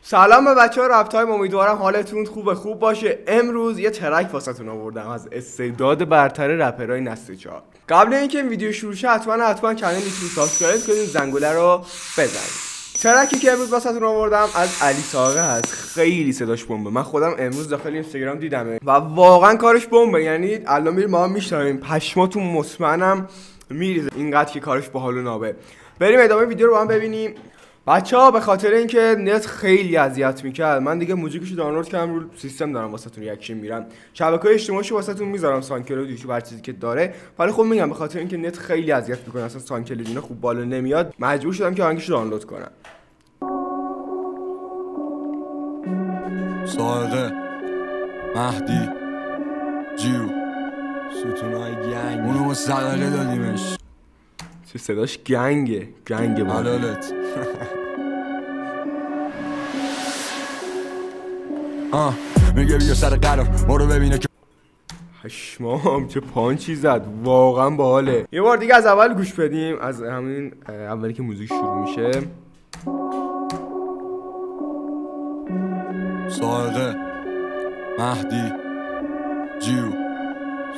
سلام به بچه‌ها رپ تایم، امیدوارم حالتون خوب باشه. امروز یه ترک واسهتون آوردم از استعداد برتر رپرای نسل 4. قبل اینکه این ویدیو شروع شه حتما کانال یوتیوب سابسکرایب کنید، زنگوله رو بزنید. ترکی که امروز واسهتون آوردم از علی ساقه هست. خیلی صداش بمبه. من خودم امروز داخل اینستاگرام دیدمه و واقعا کارش بمبه. یعنی الان میریم ما هم میشنویم، پشماتون مطمئنم میریزه اینقدر که کارش باحال و نابه. بریم ادامه ویدیو رو با هم ببینیم. بچه‌ها به خاطر اینکه نت خیلی اذیت میکرد، من دیگه موزیکشو دانلود کردم، رو سیستم دارم واسهتون ریاکشن میرم. شبکه‌های اجتماعیشو واسهتون میذارم، سانکلود، یوتیوب، هر چیزی که داره. ولی خب میگم به خاطر اینکه نت خیلی اذیت میکنه، اصلا سانکلود اینا خوب بالا نمیاد، مجبور شدم که آهنگشو دانلود کنم. ساقه مهدی جیو ستونای گنگ اونو مستقله دادیمش. چه صداش گنگه با حلالت. میگه بیا سر قرار ما رو ببینه که پشمام چه پانچی زد، واقعا باحاله. یه بار دیگه از اول گوش بدیم، از همین اولی که موزیک شروع میشه. ساقه مهدی جیو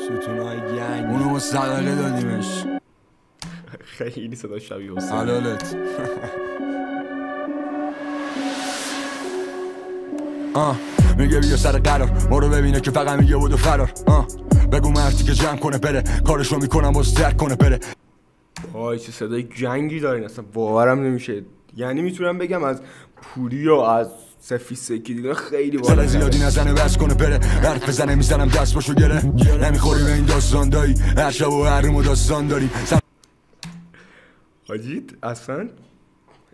ستونای گنگ اونو مستقله دادیمش. خیلی صدا شبیه حسین. حلالت. میگه بیا سر قرار ما رو ببینه که فقط میگه بود و فرار. بگو مرتی که جمع کنه بره، کارشو میکنم باز درک کنه بره. وای چه صدای جنگی دارین، اصلا باورم نمیشه. یعنی میتونم بگم از پولی و از سفیسه که دیگه خیلی بالا زیادی نزنه بس کنه بره، حرف بزنه میزنم دست باشو گره. نمیخوری به این داستان دایی، هر شب و هر روم داستان داری. حاجید اصلا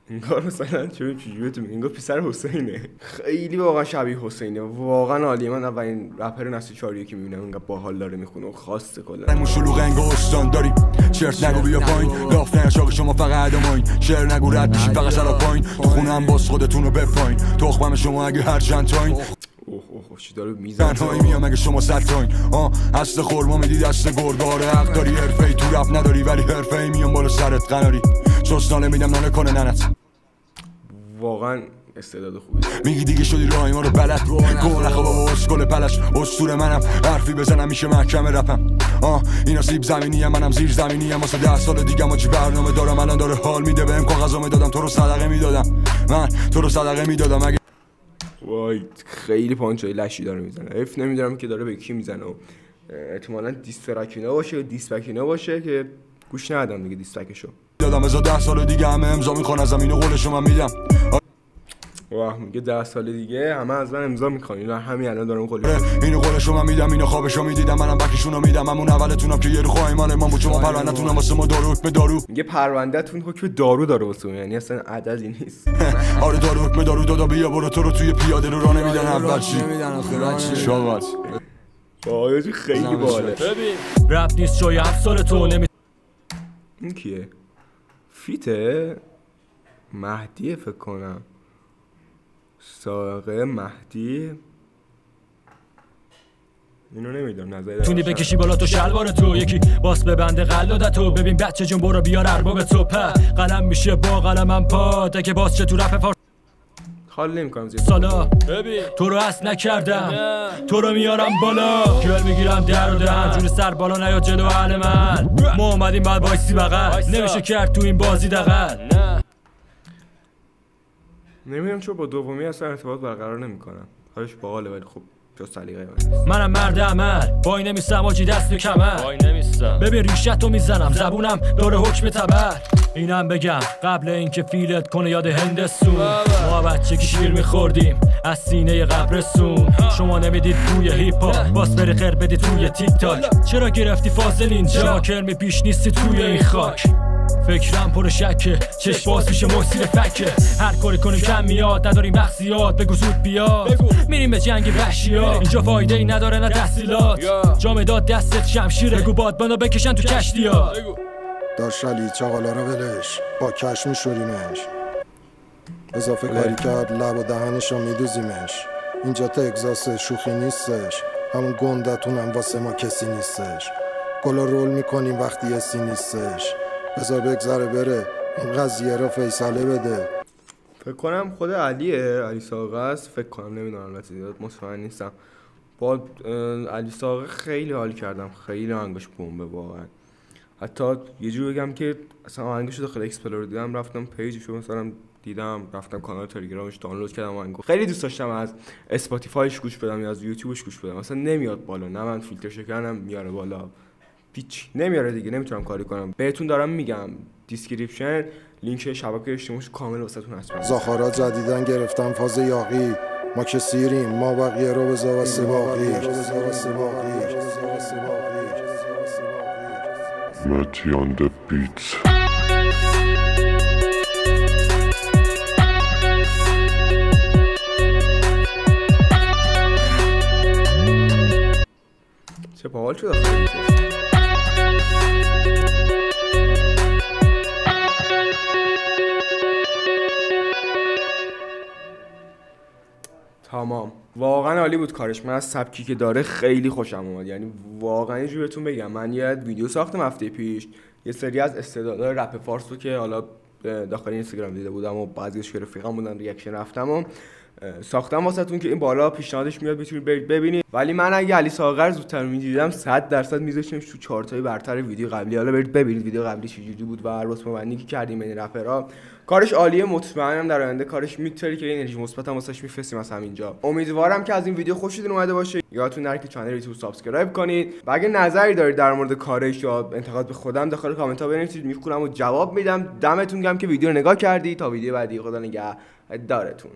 انگار مثلا چجوری تو انگار پسر حسینه. خیلی واقعا شبیه حسینه، واقعا عالیه. من اولین رپر نسل 4 که میبینم انقدر باحال داره میخونه و خاصه کلا. همون شلوغ انگار استان داری، چرت نگو بیا پایین، لاف نه شاق شما فقط ادماین، شعر نگو رد میشی فقط سر پایین، تو خونم باز خودتون رو بپاین، تخمم شما اگه هر چند تاین. اوه چی داره میزنه. تنهایی میام اگه شما ستاین. اصل خورما میدی دست گرگاره، حق داری حرفه‌ای تو رپ نداری، ولی حرفه‌ای میام بالا سرت قناری، چوس ناله میدم ناله کنه ننت. واقعا استعداد خوبی. میگی دیگه شدی راهی ما رو بلد، گل نخوا بابا اسکل پلش، اسطوره منم، حرفی بزنم میشه محکم رپم. اینا سیب زمینی منم زیر زمینی ام، واسه 10 سال دیگه ما چی برنامه دارم، الان داره حال میده بهم کاغذا میدادم، تو رو صدقه میدادم، من تو رو صدقه میدادم. اگه وای خیلی پانچای لشی داره میزنه، اف نمیدونم که داره به کی میزنه و احتمالاً دیسترکینا باشه و دیسپکینا باشه که گوش ندادم دیگه دیستکشو دادم. از 10 سال دیگه همه امضا میخوان از زمین قولشو من میدم. واه میگه 10 سال دیگه همه از من امضا میخوان، اینا همین الان دارم قول اینو قولشو من میدم، اینو خوابشو میدیدم، منم بکشونو میدم، همون اولتونم که یه رو خواهی مال ما بود، شما پروندهتونم واسه ما دارو حکم دارو. میگه پروندهتون حکم دارو داره واسه، یعنی اصلا عددی نیست. آره دارو حکم دارو دادا بیا برو، تو رو توی پیاده رو راه نمیدن اول چی شاغل. وای خیلی باحاله. ببین رپ نیست جای افسار تو نمی. این کیه؟ فیته؟ مهدیه فکر کنم. ساقه مهدی اینو نمیدونم، نظر تونی بکشی بالا تو شلوار تو، یکی باس ببنده قلادتو، ببین بچه جون برو بیار ارباب تو، قلم میشه با قلمم پاد، اگه باز چه تو رپ فارسی حال نمی‌کنم زیاد. سالا ببین تو رو اصل نکردم، تو رو میارم بالا، کل میگیرم در و دهن، جوری سر بالا نیاد جلو اهل من، ما اومدیم بعد وایسی بغل، نمیشه کرد تو این بازی دغل. نمیدونم چون با دومی اصلا ارتباط برقرار نمی‌کنم. حالش باحاله ولی خب جز سلیقه منم مرد عمل، وای نمیستم آجی دست به کمر، وای نمیستم ببین ریشتو میزنم، زبونم داره حکم تبر. اینم بگم قبل اینکه فیلت کنه یاد هندسون، ما بچگی شیر میخوردیم از سینه قبرستون، شما نمیدید بوی هیپ هاپ، باس بری خیر بدی توی تیک تاک، چرا گرفتی فاضل اینجا، کرمی پیش نیستی توی این خاک. فکرم پر شکه، چشم باز میشه محسین فکه، هر کاری کنیم کم میاد، نداریم وقت زیاد، بگو زود بیاد، میریم به جنگ وحشیا، اینجا فایده ای نداره نه تحصیلات، جامداد دستت شمشیره، بگو بادبانا بکشن تو کشتیا. داشالی چاقالا رو ولش، با کش میشوریمش، اضافه کاری کرد لب و دهنش رو میدوزیمش، اینجا تگزاس شوخی نیستش، همون گندتونم واسه ما کسی نیستش، گلا رول میکنیم وقتی اسی نیستش، بذار بگذره بره، این قضیه رو فیصله بده. فکر کنم خود علی ساقه است، فکر کنم، نمیدونم البته زیاد مطمئن نیستم. با علی ساقه خیلی حال کردم، خیلی آهنگش بمبه واقعا. حتی یه جور بگم که اصلا آهنگش داخل اکسپلور دیدم، رفتم پیجشو مثلا دیدم، رفتم کانال تلگرامش دانلود کردم آهنگو. خیلی دوست داشتم از اسپاتیفایش گوش بدم یا از یوتیوبش گوش بدم، مثلا نمیاد بالا، نه من فیلتر شکنم میاره بالا، هیچ نمیاره دیگه، نمیتونم کاری کنم. بهتون دارم میگم دیسکریپشن لینک شبکه اجتماعیش کامل واسهتون هست. زاخارا جدیدن گرفتم فاز یاقی، ما که سیریم، ما بقیه رو بزا و سباقی. Matty on the beats. چه باحال شد آخه. تمام، واقعا عالی بود کارش. من از سبکی که داره خیلی خوشم اومد، یعنی واقعا یه جورتون بگم، من یه ویدیو ساختم هفته پیش، یه سری از استعدادهای رپ فارس رو که حالا داخل اینستاگرام دیده بودم و بعضیش که رفیقام بودن ریاکشن رفتم و ساختم واسهتون که این بالا پیشنهادش میاد بتونید برید ببینید. ولی من اگه علی ساقه رو زودتر می‌دیدم 100% میذاشتمش تو چارتای برتر ویدیو قبلی. حالا برید ببینید ویدیو قبلی چجوری بود و رتبه بندی که کردیم بین رپرها. کارش عالیه، مطمئنم در آینده کارش میتونه که انرژی مثبت هم واسش میفرستیم از همینجا. امیدوارم که از این ویدیو خوشتون اومده باشه. یادتون نره که کانال یوتیوب سابسکرایب کنید و اگه نظری دارید در مورد کارش یا انتقاد به خودم داخل کامنت ها بنویسید، میخونم و جواب میدم. دمتون گرم که ویدیو رو نگاه کردید. تا ویدیو بعدی، خدا نگهدارتون.